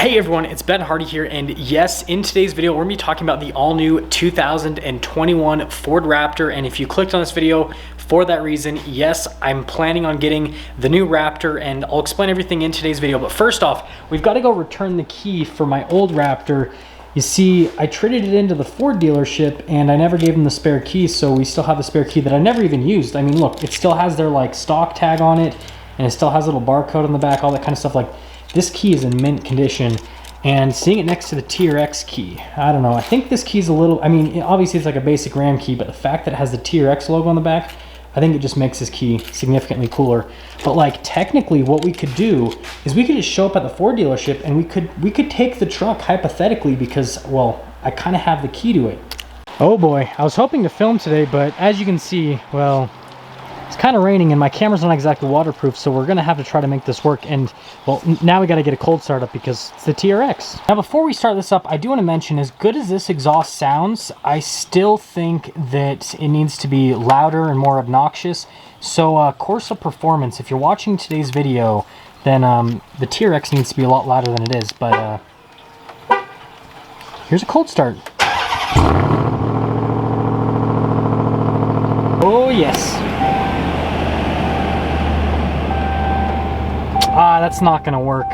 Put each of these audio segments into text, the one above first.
Hey everyone, it's Ben Hardy here, and yes, in today's video, we're gonna be talking about the all-new 2021 Ford Raptor, and if you clicked on this video for that reason, yes, I'm planning on getting the new Raptor, and I'll explain everything in today's video. But first off, we've got to go return the key for my old Raptor. You see, I traded it into the Ford dealership, and I never gave them the spare key, so we still have the spare key that I never even used. I mean, look, it still has their, like, stock tag on it, and it still has a little barcode on the back, all that kind of stuff. Like, this key is in mint condition, and seeing it next to the TRX key, I don't know, I think this key's a little, I mean, obviously it's like a basic Ram key, but the fact that it has the TRX logo on the back, I think it just makes this key significantly cooler. But like, technically what we could do is we could just show up at the Ford dealership and we could take the truck hypothetically because, well, I kind of have the key to it. Oh boy, I was hoping to film today, but as you can see, well, it's kind of raining and my camera's not exactly waterproof, so we're gonna have to try to make this work. And well, now we got to get a cold start up because it's the TRX. Now before we start this up, I do want to mention, as good as this exhaust sounds, I still think that it needs to be louder and more obnoxious. So Corsa Performance, if you're watching today's video, then the TRX needs to be a lot louder than it is. But here's a cold start. Oh yes. Ah, that's not gonna work.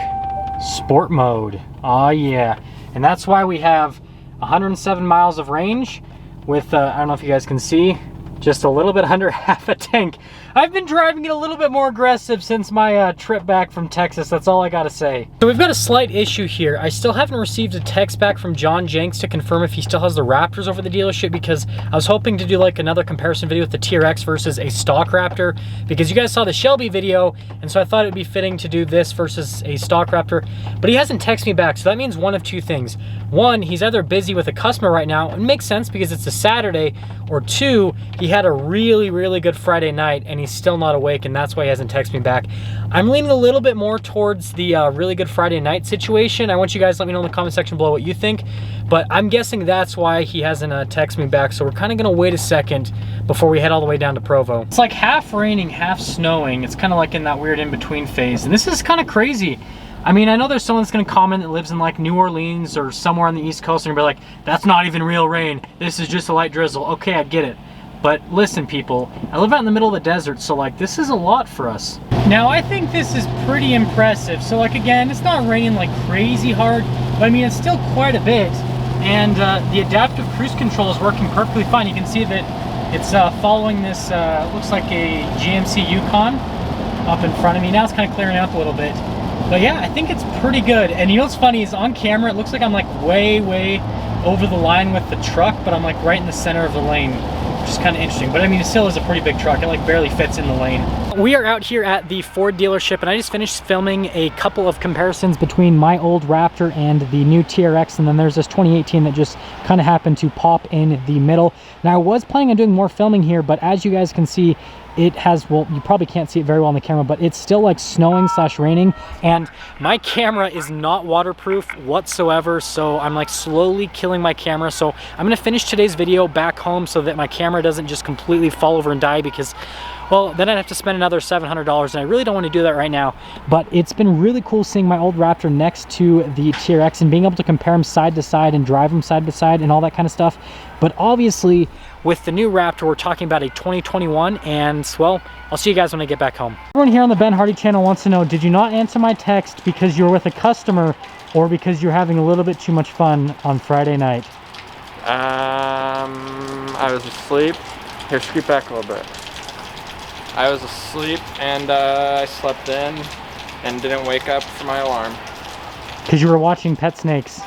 Sport mode. Oh yeah. And that's why we have 107 miles of range with, I don't know if you guys can see, just a little bit under half a tank. I've been driving it a little bit more aggressive since my trip back from Texas. That's all I gotta say. So we've got a slight issue here. I still haven't received a text back from John Jenks to confirm if he still has the Raptors over the dealership, because I was hoping to do like another comparison video with the TRX versus a stock Raptor, because you guys saw the Shelby video, and so I thought it'd be fitting to do this versus a stock Raptor. But he hasn't texted me back, so that means one of two things. One, he's either busy with a customer right now, and it makes sense because it's a Saturday, or two, he had a really good Friday night and he's still not awake, and that's why he hasn't texted me back. I'm leaning a little bit more towards the really good Friday night situation. I want you guys to let me know in the comment section below what you think, but I'm guessing that's why he hasn't texted me back. So we're kind of gonna wait a second before we head all the way down to Provo. It's like half raining, half snowing. It's kind of like in that weird in-between phase, and this is kind of crazy. I mean, I know there's someone that's gonna comment that lives in like New Orleans or somewhere on the East Coast and be like, that's not even real rain, this is just a light drizzle. Okay, I get it. But listen, people, I live out in the middle of the desert, so like, this is a lot for us. Now, I think this is pretty impressive. So like, again, it's not raining like crazy hard, but I mean, it's still quite a bit. And the adaptive cruise control is working perfectly fine. You can see that it's following this, looks like a GMC Yukon up in front of me. Now it's kind of clearing up a little bit. But yeah, I think it's pretty good. And you know what's funny is on camera, it looks like I'm like way over the line with the truck, but I'm like right in the center of the lane, which is kind of interesting. But I mean, it still is a pretty big truck. It like barely fits in the lane. We are out here at the Ford dealership, and I just finished filming a couple of comparisons between my old Raptor and the new TRX, and then there's this 2018 that just kind of happened to pop in the middle. Now, I was planning on doing more filming here, but as you guys can see, it has, well, you probably can't see it very well on the camera, but it's still like snowing / raining, and my camera is not waterproof whatsoever, so I'm like slowly killing my camera. So I'm gonna finish today's video back home so that my camera doesn't just completely fall over and die, because, well, then I'd have to spend another $700, and I really don't want to do that right now. But it's been really cool seeing my old Raptor next to the TRX and being able to compare them side to side and drive them side by side and all that kind of stuff. But obviously, with the new Raptor, we're talking about a 2021, and well, I'll see you guys when I get back home. Everyone here on the Ben Hardy channel wants to know, did you not answer my text because you were with a customer or because you're having a little bit too much fun on Friday night? I was asleep. Here, scoot back a little bit. I was asleep and I slept in and didn't wake up for my alarm. Because you were watching pet snakes.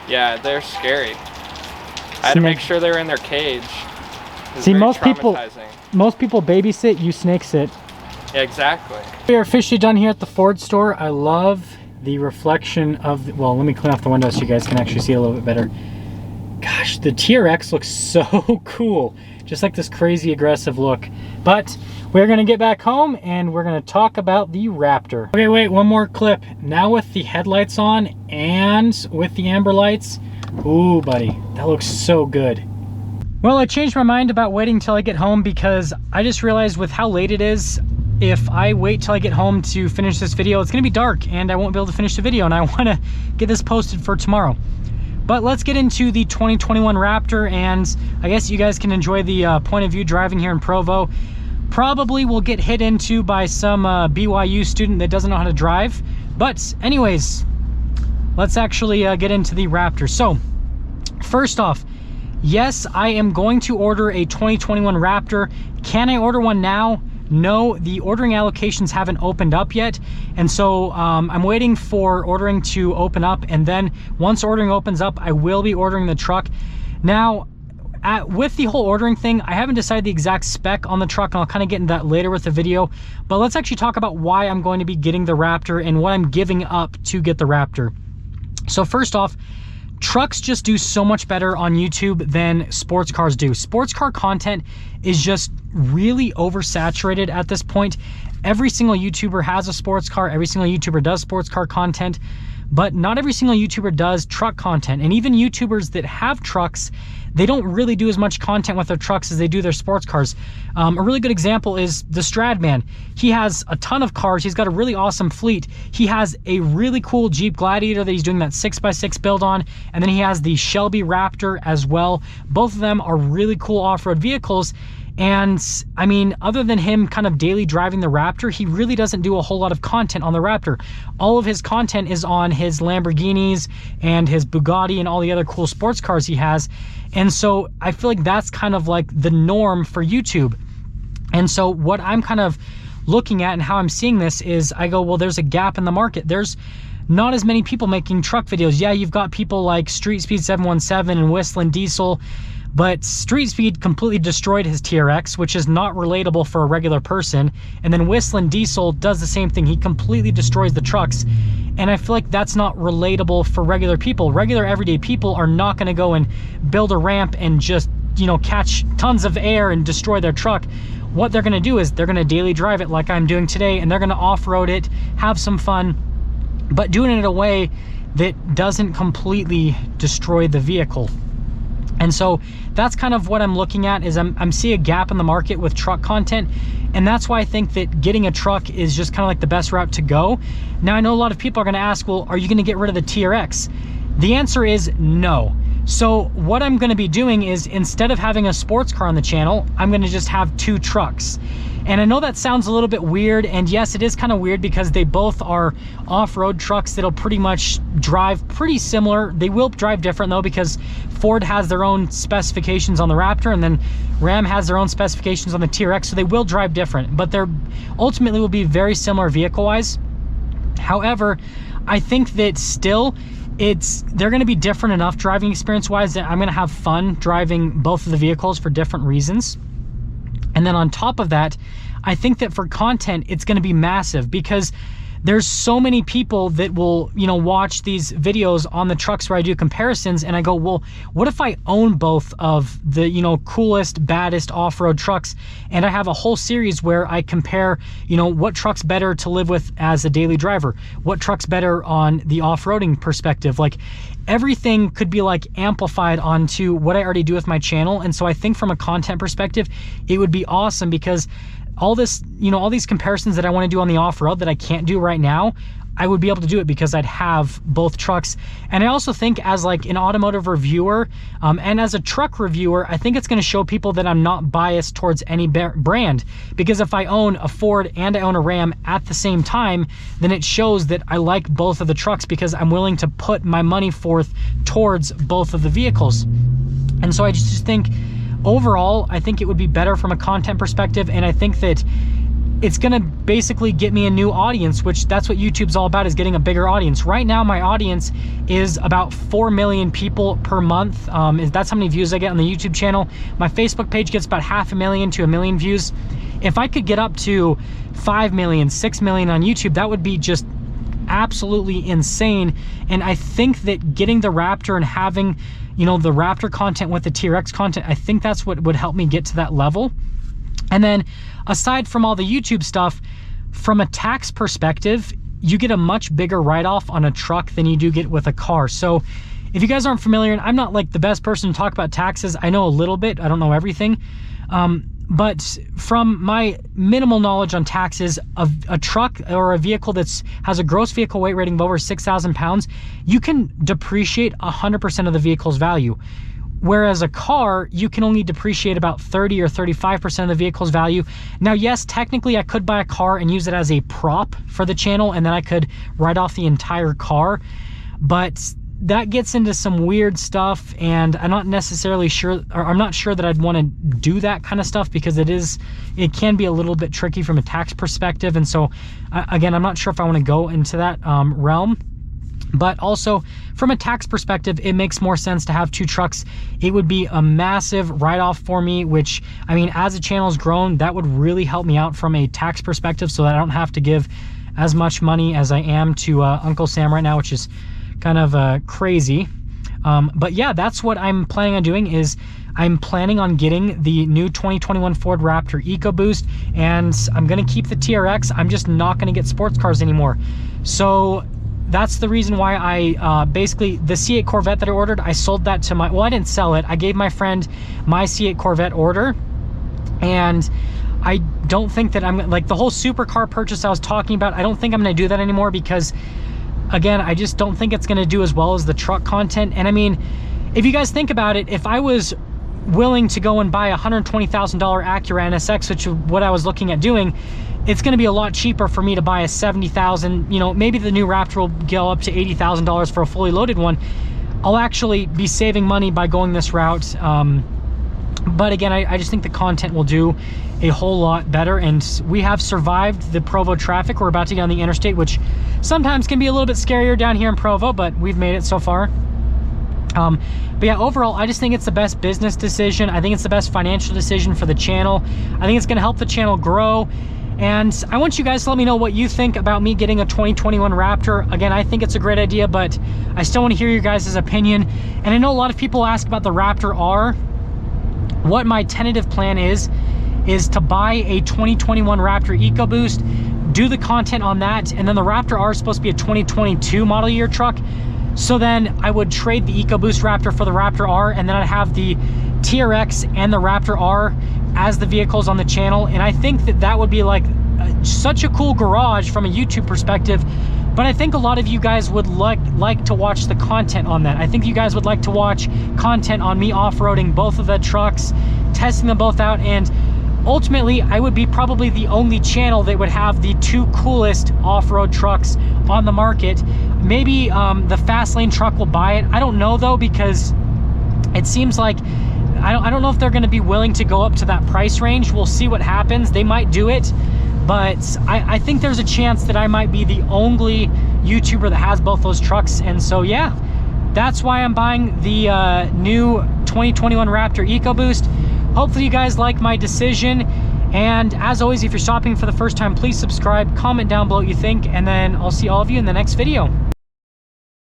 Yeah, they're scary. I had to make sure they were in their cage. See, most people babysit, you snake sit. Yeah, exactly. We are officially done here at the Ford store. I love the reflection of the, well, let me clean off the window so you guys can actually see it a little bit better. Gosh, the TRX looks so cool. Just like this crazy aggressive look. But we're gonna get back home and we're gonna talk about the Raptor. Okay, wait, one more clip. Now with the headlights on and with the amber lights, ooh, buddy, that looks so good. Well, I changed my mind about waiting till I get home because I just realized with how late it is, if I wait till I get home to finish this video, it's gonna be dark and I won't be able to finish the video, and I wanna get this posted for tomorrow. But let's get into the 2021 Raptor, and I guess you guys can enjoy the point of view driving here in Provo. Probably will get hit into by some BYU student that doesn't know how to drive. But anyways, let's actually get into the Raptor. So first off, yes, I am going to order a 2021 Raptor. Can I order one now? No, the ordering allocations haven't opened up yet. And so I'm waiting for ordering to open up. And then once ordering opens up, I will be ordering the truck. Now, with the whole ordering thing, I haven't decided the exact spec on the truck, and I'll kind of get into that later with the video. But let's actually talk about why I'm going to be getting the Raptor and what I'm giving up to get the Raptor. So first off, trucks just do so much better on YouTube than sports cars do. Sports car content is just really oversaturated at this point. Every single YouTuber has a sports car. Every single YouTuber does sports car content, but not every single YouTuber does truck content. And even YouTubers that have trucks, they don't really do as much content with their trucks as they do their sports cars. A really good example is the Stradman. He has a ton of cars. He's got a really awesome fleet. He has a really cool Jeep Gladiator that he's doing that 6x6 build on. And then he has the Shelby Raptor as well. Both of them are really cool off-road vehicles. And I mean, other than him kind of daily driving the Raptor, he really doesn't do a whole lot of content on the Raptor. All of his content is on his Lamborghinis and his Bugatti and all the other cool sports cars he has. And so I feel like that's kind of like the norm for YouTube. And so what I'm kind of looking at and how I'm seeing this is I go, well, there's a gap in the market. There's not as many people making truck videos. Yeah, you've got people like Street Speed 717 and Whistling Diesel, but Street Speed completely destroyed his TRX, which is not relatable for a regular person. And then Whistling Diesel does the same thing. He completely destroys the trucks. And I feel like that's not relatable for regular people. Regular everyday people are not gonna go and build a ramp and just, you know, catch tons of air and destroy their truck. What they're gonna do is they're gonna daily drive it like I'm doing today, and they're gonna off-road it, have some fun, but doing it in a way that doesn't completely destroy the vehicle. And so that's kind of what I'm looking at, is I'm seeing a gap in the market with truck content. And that's why I think that getting a truck is just kind of like the best route to go. Now, I know a lot of people are gonna ask, well, are you gonna get rid of the TRX? The answer is no. So what I'm gonna be doing is, instead of having a sports car on the channel, I'm gonna just have two trucks. And I know that sounds a little bit weird, and yes, it is kind of weird because they both are off-road trucks that'll pretty much drive pretty similar. They will drive different though, because Ford has their own specifications on the Raptor, and then Ram has their own specifications on the TRX, so they will drive different, but they're ultimately will be very similar vehicle-wise. However, I think that still they're going to be different enough driving experience-wise that I'm going to have fun driving both of the vehicles for different reasons. And then on top of that, I think that for content, it's going to be massive, because there's so many people that will, you know, watch these videos on the trucks where I do comparisons, and I go, well, what if I own both of the, you know, coolest, baddest off-road trucks, and I have a whole series where I compare, you know, what truck's better to live with as a daily driver, what truck's better on the off-roading perspective. Like, everything could be like amplified onto what I already do with my channel. And so I think from a content perspective, it would be awesome, because all this, you know, all these comparisons that I want to do on the off-road that I can't do right now, I would be able to do it because I'd have both trucks. And I also think, as like an automotive reviewer and as a truck reviewer, I think it's going to show people that I'm not biased towards any brand, because if I own a Ford and I own a Ram at the same time, then it shows that I like both of the trucks, because I'm willing to put my money forth towards both of the vehicles. And so I just think overall, I think it would be better from a content perspective, and I think that it's gonna basically get me a new audience, which that's what YouTube's all about, is getting a bigger audience. Right now, my audience is about 4 million people per month. That's how many views I get on the YouTube channel. My Facebook page gets about 500,000 to 1 million views. If I could get up to 5 million, 6 million on YouTube, that would be just absolutely insane. And I think that getting the Raptor and having, you know, the Raptor content with the TRX content, I think that's what would help me get to that level. And then aside from all the YouTube stuff, from a tax perspective, you get a much bigger write-off on a truck than you do get with a car. So if you guys aren't familiar, and I'm not like the best person to talk about taxes, I know a little bit, I don't know everything. But from my minimal knowledge on taxes, a truck or a vehicle that's has a gross vehicle weight rating of over 6,000 pounds, you can depreciate 100% of the vehicle's value. Whereas a car, you can only depreciate about 30 or 35% of the vehicle's value. Now, yes, technically I could buy a car and use it as a prop for the channel, and then I could write off the entire car, but that gets into some weird stuff, and I'm not necessarily sure, or I'm not sure that I'd want to do that kind of stuff, because it can be a little bit tricky from a tax perspective. And so again, I'm not sure if I want to go into that realm. But also from a tax perspective, it makes more sense to have two trucks. It would be a massive write-off for me, which, I mean, as the channel's grown, that would really help me out from a tax perspective, so that I don't have to give as much money as I am to Uncle Sam right now, which is kind of crazy. But yeah, that's what I'm planning on doing. Is I'm planning on getting the new 2021 Ford Raptor EcoBoost, and I'm gonna keep the TRX. I'm just not gonna get sports cars anymore. So that's the reason why I basically, the C8 Corvette that I ordered, I sold that to well, I didn't sell it. I gave my friend my C8 Corvette order, and I don't think that I'm, like, the whole supercar purchase I was talking about, I don't think I'm gonna do that anymore, because again, I just don't think it's gonna do as well as the truck content. And I mean, if you guys think about it, if I was willing to go and buy a $120,000 Acura NSX, which is what I was looking at doing, it's gonna be a lot cheaper for me to buy a $70,000, you know, maybe the new Raptor will go up to $80,000 for a fully loaded one. I'll actually be saving money by going this route. But again, I just think the content will do a whole lot better, and we have survived the Provo traffic. We're about to get on the interstate, which sometimes can be a little bit scarier down here in Provo, but we've made it so far. But yeah, overall, I just think it's the best business decision. I think it's the best financial decision for the channel. I think it's gonna help the channel grow. And I want you guys to let me know what you think about me getting a 2021 Raptor. Again, I think it's a great idea, but I still want to hear your guys' opinion. And I know a lot of people ask about the Raptor R. What my tentative plan is to buy a 2021 Raptor EcoBoost, do the content on that, and then the Raptor R is supposed to be a 2022 model year truck. So then I would trade the EcoBoost Raptor for the Raptor R, and then I'd have the TRX and the Raptor R as the vehicles on the channel. And I think that that would be like such a cool garage from a YouTube perspective. But I think a lot of you guys would like to watch the content on that. I think you guys would like to watch content on me off-roading both of the trucks, testing them both out, and ultimately I would be probably the only channel that would have the two coolest off-road trucks on the market. Maybe the fast lane truck will buy it. I don't know though, because it seems like I don't know if they're going to be willing to go up to that price range. We'll see what happens. They might do it, but I think there's a chance that I might be the only YouTuber that has both those trucks. And so yeah, that's why I'm buying the new 2021 Raptor EcoBoost. Hopefully you guys like my decision. And as always, if you're shopping for the first time, please subscribe, comment down below what you think, and then I'll see all of you in the next video.